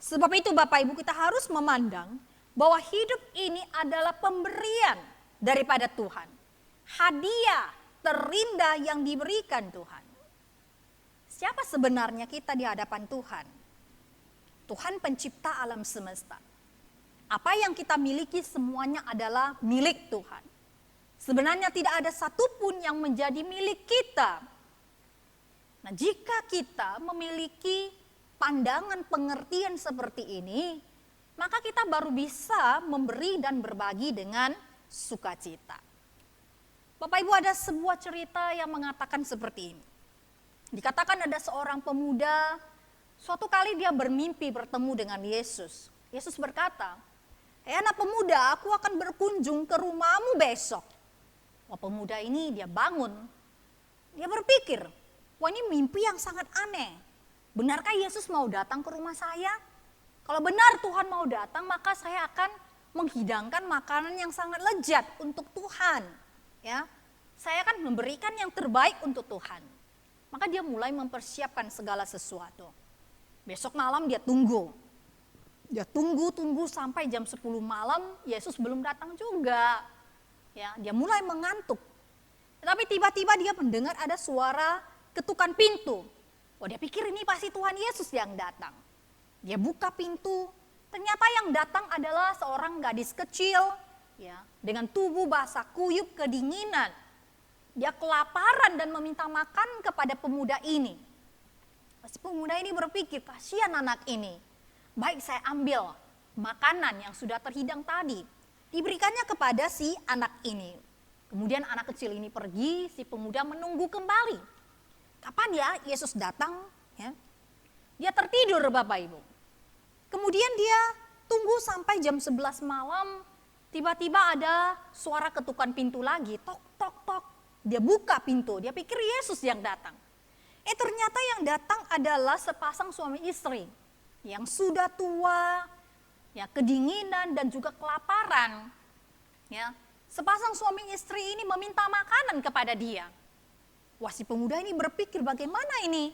Sebab itu Bapak Ibu, kita harus memandang bahwa hidup ini adalah pemberian daripada Tuhan. Hadiah terindah yang diberikan Tuhan. Siapa sebenarnya kita di hadapan Tuhan? Tuhan pencipta alam semesta. Apa yang kita miliki semuanya adalah milik Tuhan. Sebenarnya tidak ada satupun yang menjadi milik kita. Nah, jika kita memiliki pandangan pengertian seperti ini, maka kita baru bisa memberi dan berbagi dengan sukacita. Bapak Ibu, ada sebuah cerita yang mengatakan seperti ini. Dikatakan ada seorang pemuda, suatu kali dia bermimpi bertemu dengan Yesus. Yesus berkata, anak pemuda, aku akan berkunjung ke rumahmu besok. Wah, pemuda ini dia bangun, dia berpikir, wah ini mimpi yang sangat aneh. Benarkah Yesus mau datang ke rumah saya? Kalau benar Tuhan mau datang, maka saya akan menghidangkan makanan yang sangat lezat untuk Tuhan. Ya, saya akan memberikan yang terbaik untuk Tuhan. Maka dia mulai mempersiapkan segala sesuatu. Besok malam dia tunggu. Dia tunggu sampai jam 10 malam, Yesus belum datang juga. Ya, dia mulai mengantuk. Tetapi tiba-tiba dia mendengar ada suara ketukan pintu. Oh, dia pikir ini pasti Tuhan Yesus yang datang. Dia buka pintu, ternyata yang datang adalah seorang gadis kecil, ya, dengan tubuh basah kuyup kedinginan. Dia kelaparan dan meminta makan kepada pemuda ini. Si pemuda ini berpikir, kasihan anak ini. Baik, saya ambil makanan yang sudah terhidang tadi. Diberikannya kepada si anak ini. Kemudian anak kecil ini pergi, si pemuda menunggu kembali. Kapan ya Yesus datang? Ya. Dia tertidur Bapak Ibu. Kemudian dia tunggu sampai jam 11 malam. Tiba-tiba ada suara ketukan pintu lagi. Tok, tok, tok. Dia buka pintu. Dia pikir Yesus yang datang. Ternyata yang datang adalah sepasang suami istri. Yang sudah tua, ya, kedinginan dan juga kelaparan. Ya, sepasang suami istri ini meminta makanan kepada dia. Wah, si pemuda ini berpikir, bagaimana ini?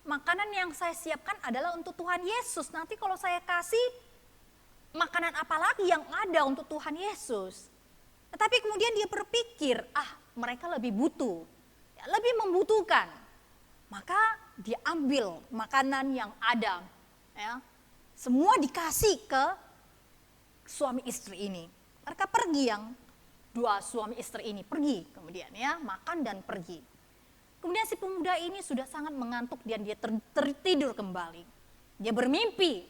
Makanan yang saya siapkan adalah untuk Tuhan Yesus. Nanti kalau saya kasih, makanan apa lagi yang ada untuk Tuhan Yesus? Tetapi kemudian dia berpikir, mereka lebih butuh, ya, lebih membutuhkan. Maka dia ambil makanan yang ada. Ya, semua dikasih ke suami istri ini. Mereka pergi, yang dua suami istri ini pergi kemudian, ya, makan dan pergi. Kemudian si pemuda ini sudah sangat mengantuk dan dia tertidur kembali. Dia bermimpi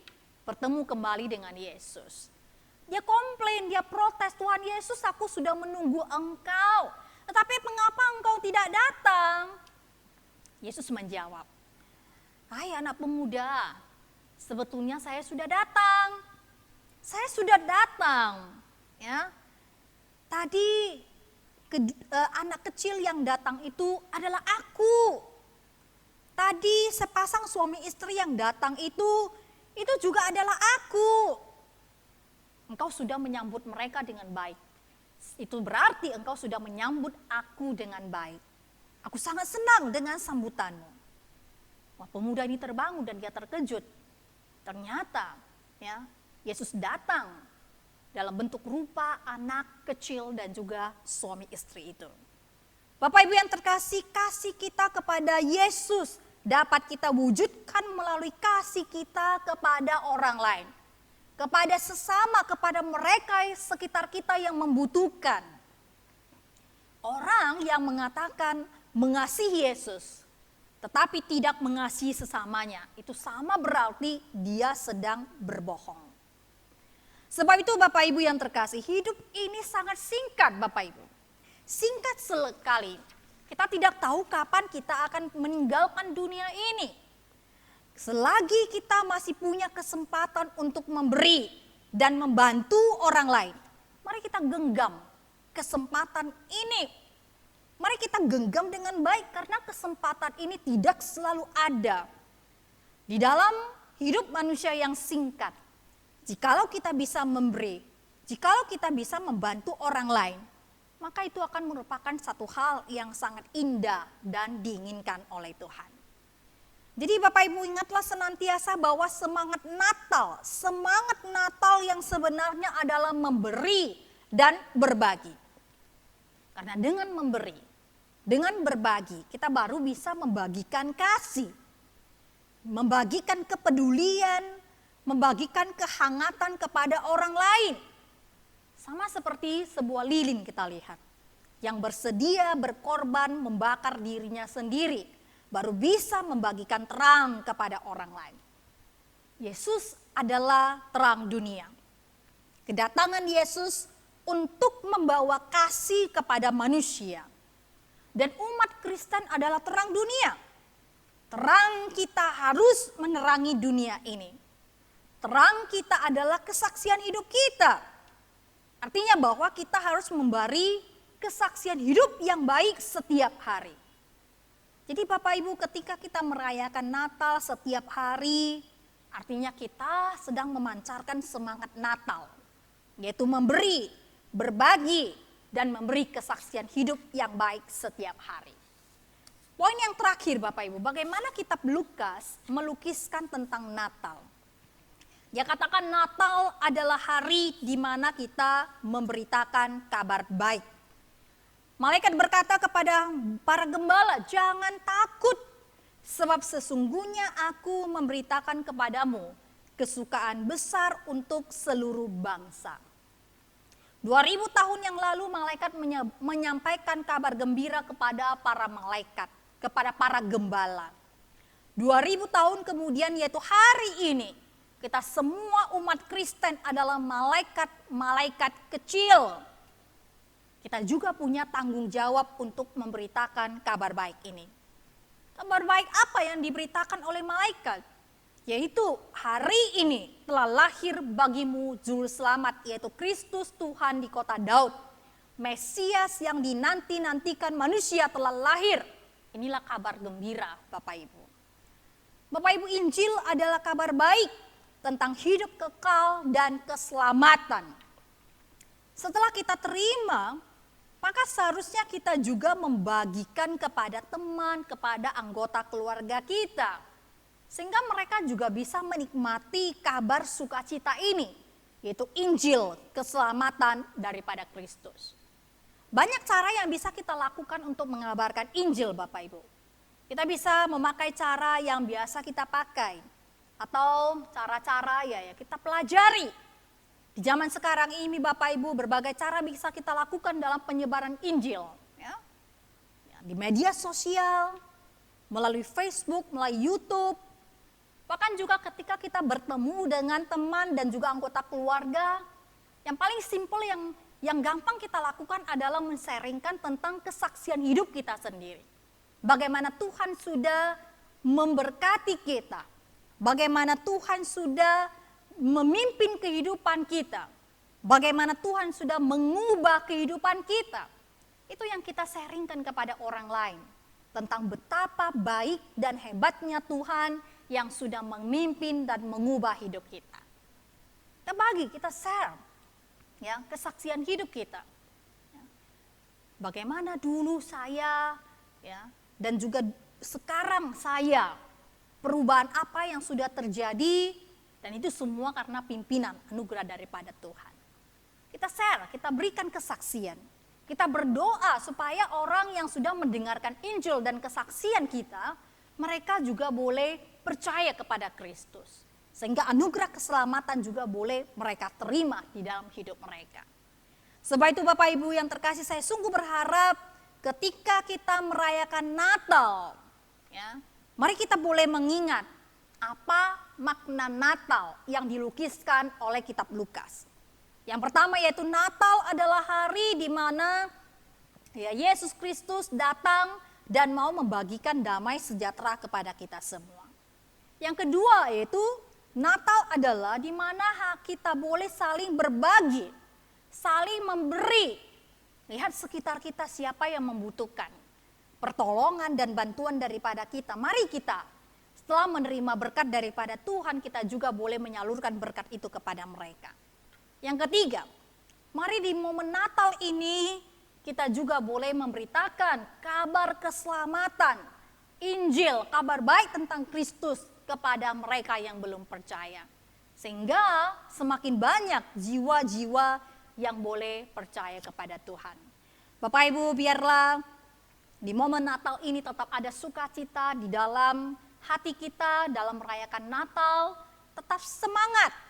bertemu kembali dengan Yesus. Dia komplain, dia protes, Tuhan Yesus, aku sudah menunggu engkau. Tetapi mengapa engkau tidak datang? Yesus menjawab, hai anak pemuda, sebetulnya saya sudah datang. Saya sudah datang. Ya. Tadi anak kecil yang datang itu adalah aku. Tadi sepasang suami istri yang datang itu juga adalah aku. Engkau sudah menyambut mereka dengan baik. Itu berarti engkau sudah menyambut aku dengan baik. Aku sangat senang dengan sambutanmu. Wah, pemuda ini terbangun dan dia terkejut. Ternyata, ya, Yesus datang dalam bentuk rupa anak kecil dan juga suami istri itu. Bapak Ibu yang terkasih, kasih kita kepada Yesus dapat kita wujudkan melalui kasih kita kepada orang lain. Kepada sesama, kepada mereka sekitar kita yang membutuhkan. Orang yang mengatakan mengasihi Yesus, tetapi tidak mengasihi sesamanya, itu sama berarti dia sedang berbohong. Sebab itu Bapak Ibu yang terkasih, hidup ini sangat singkat Bapak Ibu. Singkat sekali. Kita tidak tahu kapan kita akan meninggalkan dunia ini. Selagi kita masih punya kesempatan untuk memberi dan membantu orang lain, mari kita genggam kesempatan ini. Mari kita genggam dengan baik karena kesempatan ini tidak selalu ada. Di dalam hidup manusia yang singkat, jikalau kita bisa memberi, jikalau kita bisa membantu orang lain, maka itu akan merupakan satu hal yang sangat indah dan diinginkan oleh Tuhan. Jadi Bapak Ibu ingatlah senantiasa bahwa semangat Natal yang sebenarnya adalah memberi dan berbagi. Karena dengan memberi, dengan berbagi, kita baru bisa membagikan kasih, membagikan kepedulian, membagikan kehangatan kepada orang lain. Sama seperti sebuah lilin kita lihat, yang bersedia berkorban membakar dirinya sendiri, baru bisa membagikan terang kepada orang lain. Yesus adalah terang dunia. Kedatangan Yesus untuk membawa kasih kepada manusia. Dan umat Kristen adalah terang dunia. Terang kita harus menerangi dunia ini. Terang kita adalah kesaksian hidup kita. Artinya bahwa kita harus memberi kesaksian hidup yang baik setiap hari. Jadi Bapak Ibu ketika kita merayakan Natal setiap hari, artinya kita sedang memancarkan semangat Natal. Yaitu memberi, berbagi, dan memberi kesaksian hidup yang baik setiap hari. Poin yang terakhir Bapak Ibu, bagaimana kitab Lukas melukiskan tentang Natal. Dia katakan Natal adalah hari di mana kita memberitakan kabar baik. Malaikat berkata kepada para gembala, jangan takut, sebab sesungguhnya aku memberitakan kepadamu kesukaan besar untuk seluruh bangsa. 2000 tahun yang lalu malaikat menyampaikan kabar gembira kepada para malaikat, kepada para gembala. 2000 tahun kemudian yaitu hari ini, kita semua umat Kristen adalah malaikat-malaikat kecil. Kita juga punya tanggung jawab untuk memberitakan kabar baik ini. Kabar baik apa yang diberitakan oleh malaikat? Yaitu hari ini telah lahir bagimu juru selamat, yaitu Kristus Tuhan di kota Daud. Mesias yang dinanti-nantikan manusia telah lahir. Inilah kabar gembira Bapak Ibu. Bapak Ibu, Injil adalah kabar baik tentang hidup kekal dan keselamatan. Setelah kita terima, maka seharusnya kita juga membagikan kepada teman, kepada anggota keluarga kita. Sehingga mereka juga bisa menikmati kabar sukacita ini, yaitu Injil, keselamatan daripada Kristus. Banyak cara yang bisa kita lakukan untuk mengabarkan Injil Bapak Ibu. Kita bisa memakai cara yang biasa kita pakai, atau cara-cara ya kita pelajari. Di zaman sekarang ini Bapak Ibu berbagai cara bisa kita lakukan dalam penyebaran Injil. Ya. Di media sosial, melalui Facebook, melalui YouTube. Bahkan juga ketika kita bertemu dengan teman dan juga anggota keluarga. Yang paling simpel yang gampang kita lakukan adalah men-sharingkan tentang kesaksian hidup kita sendiri. Bagaimana Tuhan sudah memberkati kita. Bagaimana Tuhan sudah memimpin kehidupan kita. Bagaimana Tuhan sudah mengubah kehidupan kita. Itu yang kita sharingkan kepada orang lain. Tentang betapa baik dan hebatnya Tuhan yang sudah memimpin dan mengubah hidup kita. Kita bagi, kita share ya, kesaksian hidup kita. Bagaimana dulu saya ya, dan juga sekarang saya, perubahan apa yang sudah terjadi. Dan itu semua karena pimpinan anugerah daripada Tuhan. Kita share, kita berikan kesaksian. Kita berdoa supaya orang yang sudah mendengarkan Injil dan kesaksian kita, mereka juga boleh percaya kepada Kristus. Sehingga anugerah keselamatan juga boleh mereka terima di dalam hidup mereka. Sebab itu Bapak Ibu yang terkasih, saya sungguh berharap ketika kita merayakan Natal, ya, mari kita boleh mengingat apa makna Natal yang dilukiskan oleh kitab Lukas. Yang pertama yaitu Natal adalah hari di mana ya, Yesus Kristus datang dan mau membagikan damai sejahtera kepada kita semua. Yang kedua yaitu Natal adalah di mana kita boleh saling berbagi, saling memberi. Lihat sekitar kita siapa yang membutuhkan pertolongan dan bantuan daripada kita. Mari kita setelah menerima berkat daripada Tuhan, kita juga boleh menyalurkan berkat itu kepada mereka. Yang ketiga, mari di momen Natal ini kita juga boleh memberitakan kabar keselamatan, Injil, kabar baik tentang Kristus kepada mereka yang belum percaya. Sehingga semakin banyak jiwa-jiwa yang boleh percaya kepada Tuhan. Bapak Ibu, biarlah di momen Natal ini tetap ada sukacita di dalam hati kita dalam merayakan Natal, tetap semangat.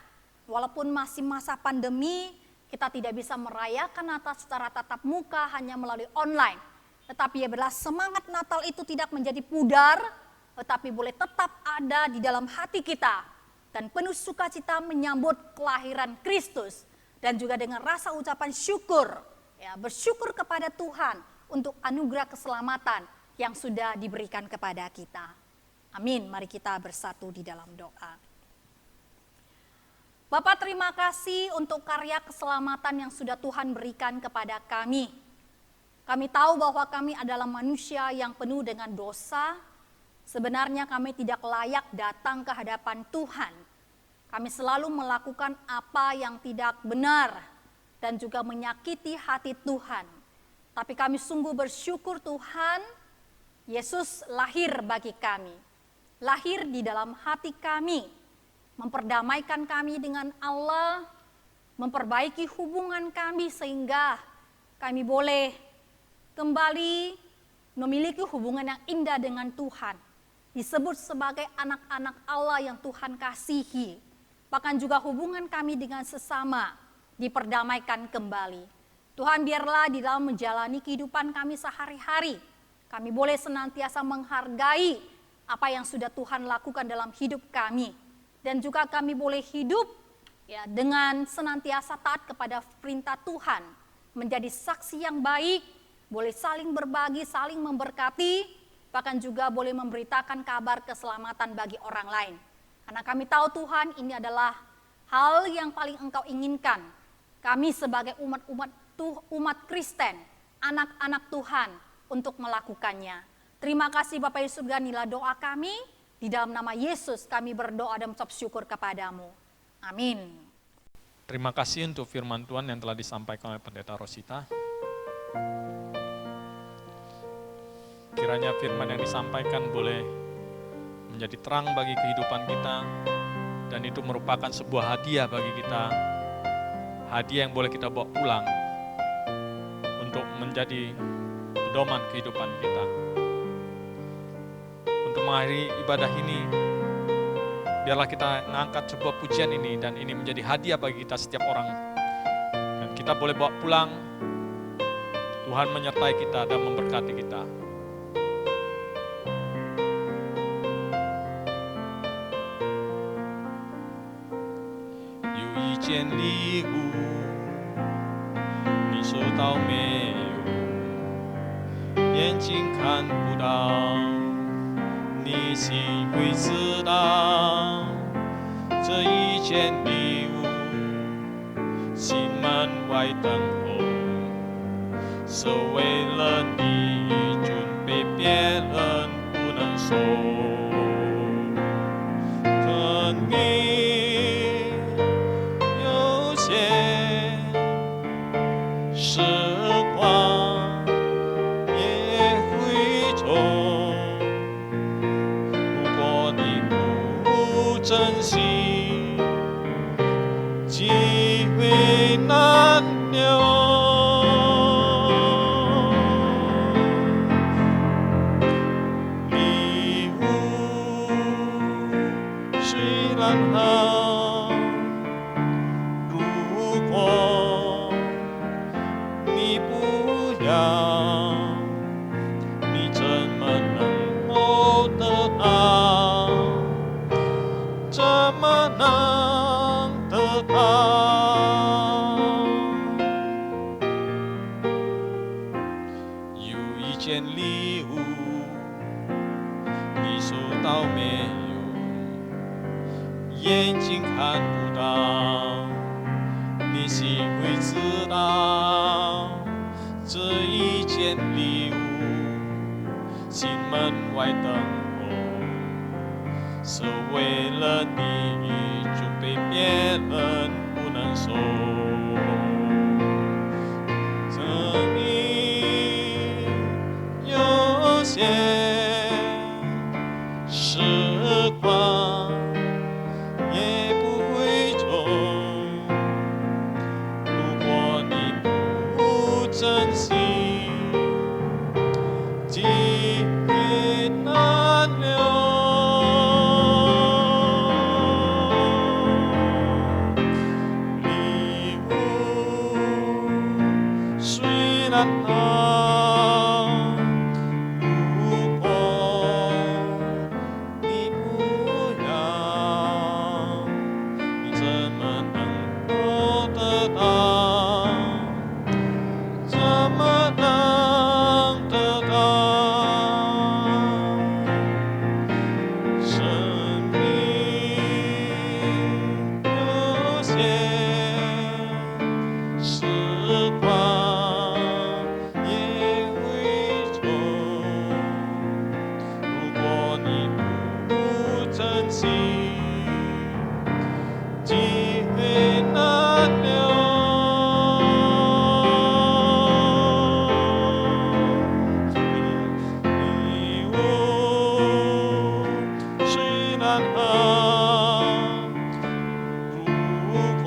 Walaupun masih masa pandemi, kita tidak bisa merayakan Natal secara tatap muka hanya melalui online. Tetapi ya belas semangat Natal itu tidak menjadi pudar, tetapi boleh tetap ada di dalam hati kita. Dan penuh sukacita menyambut kelahiran Kristus. Dan juga dengan rasa ucapan syukur, ya, bersyukur kepada Tuhan untuk anugerah keselamatan yang sudah diberikan kepada kita. Amin, mari kita bersatu di dalam doa. Bapak, terima kasih untuk karya keselamatan yang sudah Tuhan berikan kepada kami. Kami tahu bahwa kami adalah manusia yang penuh dengan dosa. Sebenarnya kami tidak layak datang ke hadapan Tuhan. Kami selalu melakukan apa yang tidak benar dan juga menyakiti hati Tuhan. Tapi kami sungguh bersyukur Tuhan, Yesus lahir bagi kami. Lahir di dalam hati kami. Memperdamaikan kami dengan Allah, memperbaiki hubungan kami sehingga kami boleh kembali memiliki hubungan yang indah dengan Tuhan. Disebut sebagai anak-anak Allah yang Tuhan kasihi. Bahkan juga hubungan kami dengan sesama diperdamaikan kembali. Tuhan, biarlah di dalam menjalani kehidupan kami sehari-hari, kami boleh senantiasa menghargai apa yang sudah Tuhan lakukan dalam hidup kami. Dan juga kami boleh hidup ya, dengan senantiasa taat kepada perintah Tuhan. Menjadi saksi yang baik, boleh saling berbagi, saling memberkati, bahkan juga boleh memberitakan kabar keselamatan bagi orang lain. Karena kami tahu Tuhan, ini adalah hal yang paling Engkau inginkan. Kami sebagai umat Kristen, anak-anak Tuhan untuk melakukannya. Terima kasih Bapak di surga, inilah doa kami. Di dalam nama Yesus kami berdoa dan mengucap syukur kepadamu. Amin. Terima kasih untuk firman Tuhan yang telah disampaikan oleh Pendeta Rosita. Kiranya firman yang disampaikan boleh menjadi terang bagi kehidupan kita. Dan itu merupakan sebuah hadiah bagi kita. Hadiah yang boleh kita bawa pulang untuk menjadi pedoman kehidupan kita. Untuk mengakhiri ibadah ini, biarlah kita mengangkat sebuah pujian ini dan ini menjadi hadiah bagi kita setiap orang. Dan kita boleh bawa pulang, Tuhan menyertai kita dan memberkati kita.有一件礼物，你收到没有？眼睛看不到。你心会知道，这一件礼物，心门外等候，是为了你准备，别人不能收。可你有些时光也会走。珍惜，机会难留。然好，如果你不要，你怎么能够得到？怎么能得到？有一件礼物，你收到没有？眼睛看不到，你心会知道。这一件礼物，心门外等候，是为了你准备，别人不能收。生命有限，时光也不会久。如果你不珍惜，机会难留。礼物虽然好，如果你不要，你怎么能够得到？怎么能得到？生命有限，时光也会走。如果你不珍惜，机会难留。礼物虽然好，如果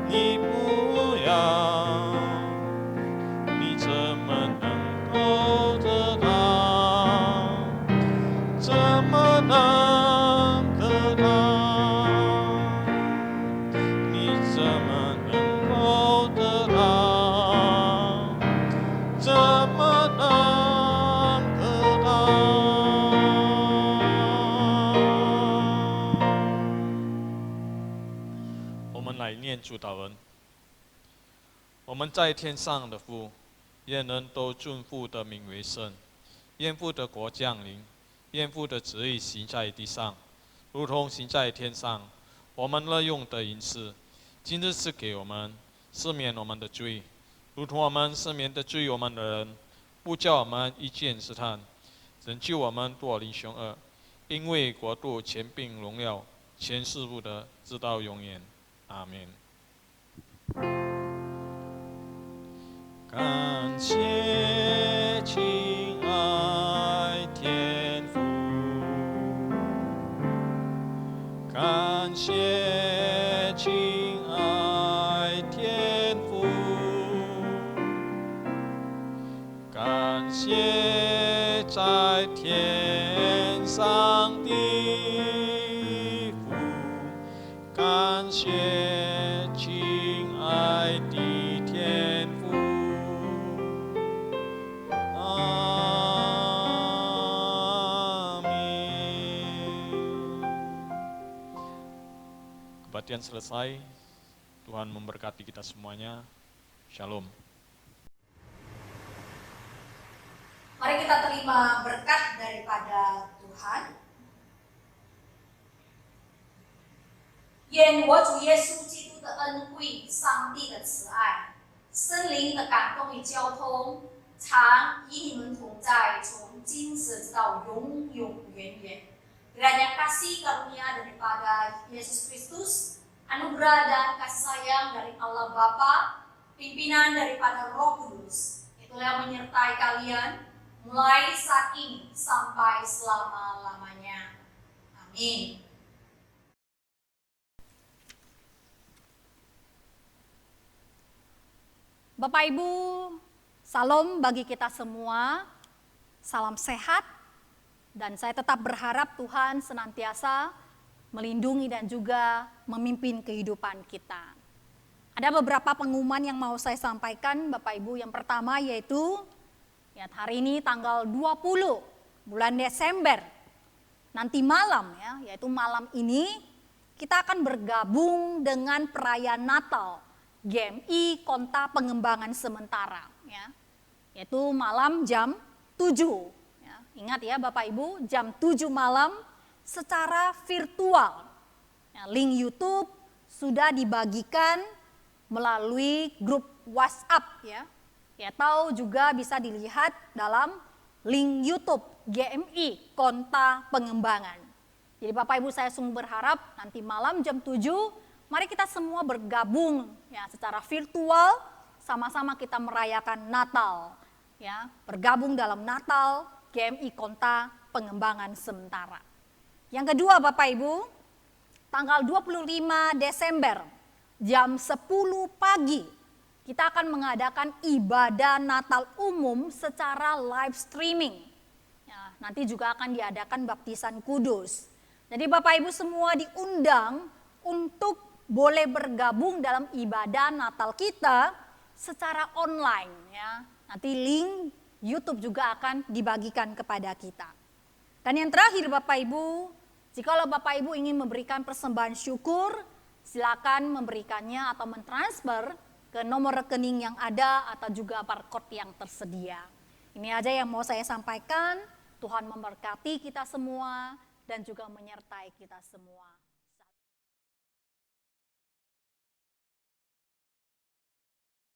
你不要，你怎么能够得到？怎么能得到？你怎么能够得到？怎么能得到？我们来念主祷文。我们在天上的父，愿人都尊父的名为圣，愿父的国降临，愿父的旨意行在地上，如同行在天上。我们日用的饮食，今日赐给我们，赦免我们的罪，如同我们赦免的罪我们的人，不叫我们遇见试探，拯救我们脱离凶恶。因为国度、权柄、荣耀，全是父的，直到永远。阿门。感谢亲爱天父，感谢亲爱天父，感谢在天上的父，感谢亲爱的天父。Kebaktian selesai. Tuhan memberkati kita semuanya. Shalom. Mari kita terima berkat daripada Tuhan. 愿我主耶稣基督的恩惠、上帝的慈爱、圣灵的感动与交通，常与你们同在，从今时直到永永远远。Kiranya kasih karunia daripada Yesus Kristus, anugerah dan kasih sayang dari Allah Bapa, pimpinan daripada Roh Kudus, itulah yang menyertai kalian mulai saat ini sampai selama-lamanya. Amin. Bapak Ibu, salam bagi kita semua. Salam sehat, Dan saya tetap berharap Tuhan senantiasa melindungi dan juga memimpin kehidupan kita. Ada beberapa pengumuman yang mau saya sampaikan Bapak Ibu. Yang pertama yaitu hari ini tanggal 20 bulan Desember. Nanti malam yaitu malam ini kita akan bergabung dengan perayaan Natal GMI Konta Pengembangan Sementara yaitu malam jam 7. Ingat ya Bapak Ibu, jam 7 malam secara virtual. Link YouTube sudah dibagikan melalui grup WhatsApp atau juga bisa dilihat dalam link YouTube GMI Konta Pengembangan. Jadi Bapak Ibu saya sungguh berharap nanti malam jam 7 mari kita semua bergabung secara virtual, sama-sama kita merayakan Natal bergabung dalam Natal GMI Konta Pengembangan Sementara. Yang kedua Bapak Ibu, tanggal 25 Desember jam 10 pagi kita akan mengadakan ibadah Natal umum secara live streaming. Nanti juga akan diadakan baptisan kudus. Jadi Bapak Ibu semua diundang untuk boleh bergabung dalam ibadah Natal kita secara online Nanti link YouTube juga akan dibagikan kepada kita. Dan yang terakhir Bapak Ibu, jikalau Bapak Ibu ingin memberikan persembahan syukur, silakan memberikannya atau mentransfer ke nomor rekening yang ada atau juga barcode yang tersedia. Ini aja yang mau saya sampaikan. Tuhan memberkati kita semua dan juga menyertai kita semua.